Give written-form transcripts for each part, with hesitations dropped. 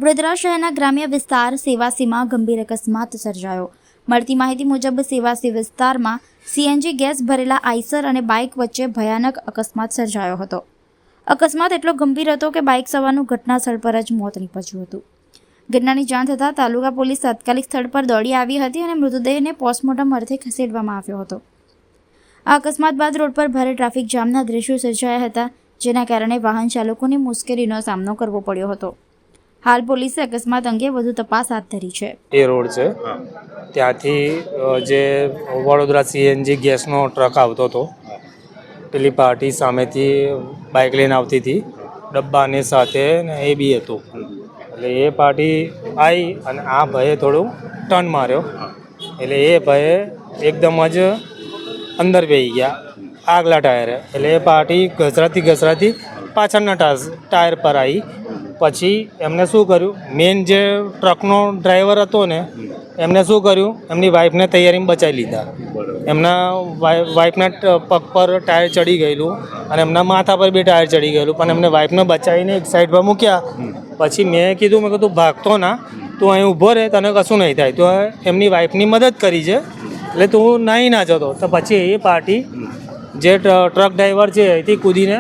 વડોદરા શહેરના ગ્રામ્ય વિસ્તાર સેવાસીમાં ગંભીર અકસ્માત સર્જાયો. મળતી માહિતી મુજબ સેવાસી વિસ્તારમાં સીએનજી ગેસ ભરેલા આઈસર અને બાઇક વચ્ચે ભયાનક અકસ્માત સર્જાયો હતો. અકસ્માત એટલો ગંભીર હતો કે બાઇક સવારનું ઘટના સ્થળ પર જ મોત નીપજ્યું હતું. ઘટનાની જાણ થતાં તાલુકા પોલીસ તાત્કાલિક સ્થળ પર દોડી આવી હતી અને મૃતદેહને પોસ્ટમોર્ટમ અર્થે ખસેડવામાં આવ્યો હતો. આ અકસ્માત બાદ રોડ પર ભારે ટ્રાફિક જામના દ્રશ્યો સર્જાયા હતા, જેના કારણે વાહન ચાલકોને મુશ્કેલીનો સામનો કરવો પડ્યો હતો. હાલ પોલીસે અકસ્માત અંગે વધુ તપાસ હાથ ધરી છે. એ રોડ છે, ત્યાંથી જે વડોદરા સીએનજી ગેસનો ટ્રક આવતો હતો, પેલી પાર્ટી સામેથી બાઇક લઈને આવતી હતી, ડબ્બાની સાથે ને એ બી હતું. એટલે એ પાર્ટી આવી અને આ ભાઈએ થોડું ટર્ન માર્યો, એટલે એ ભાઈએ એકદમ જ અંદર બેસી ગયા આગલા ટાયરે. એટલે એ પાર્ટી ઘસરાતી પાછળના ટાયર પર આવી. પછી એમને શું કર્યું, મેઇન જે ટ્રકનો ડ્રાઈવર હતો ને એમને શું કર્યું, એમની વાઈફને તૈયારીમાં બચાવી લીધા. એમના વાઈફના પગ પર ટાયર ચડી ગયેલું અને એમના માથા પર બી ટાયર ચડી ગયેલું, પણ એમને વાઈફને બચાવીને એક સાઈડ પર મૂક્યા. પછી મેં કીધું તું ભાગતો ના, તું અહીં ઊભો રહે, તને કશું નહીં થાય. તો એમની વાઈફની મદદ કરી છે, એટલે તું નાહી ના જતો. તો પછી એ પાર્ટી જે ટ્રક ડ્રાઈવર છે એથી કૂદીને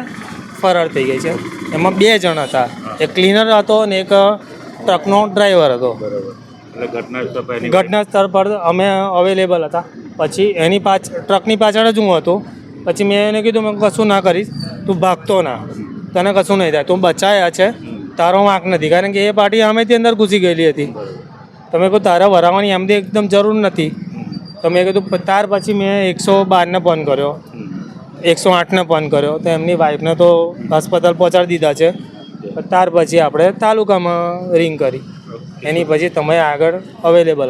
ફરાર થઈ ગઈ છે. એમાં 2 જણ હતા, એક ક્લીનર હતો અને એક ટ્રકનો ડ્રાઈવર હતો. ઘટના સ્થળ પર અમે અવેલેબલ હતા. પછી એની ટ્રકની પાછળ જ હું હતો. પછી મેં એને કીધું, મેં કશું ના કરીશ, તું ભાગતો ના, તને કશું નહીં થાય, તું બચાયા છે, તારો વાંક નથી. કારણ કે એ પાર્ટી આમેથી અંદર ઘૂસી ગયેલી હતી. તમે કહો તારા વરાવવાની એમથી એકદમ જરૂર નથી. તો મેં કીધું ત્યાર પછી મેં 112ને ફોન કર્યો, 108ને ફોન કર્યો. તો એમની વાઈફને તો હોસ્પિટલ પહોંચાડી દીધા છે. ત્યાર પછી આપણે તાલુકામાં રિંગ કરી, એની પછી તમે આગળ અવેલેબલ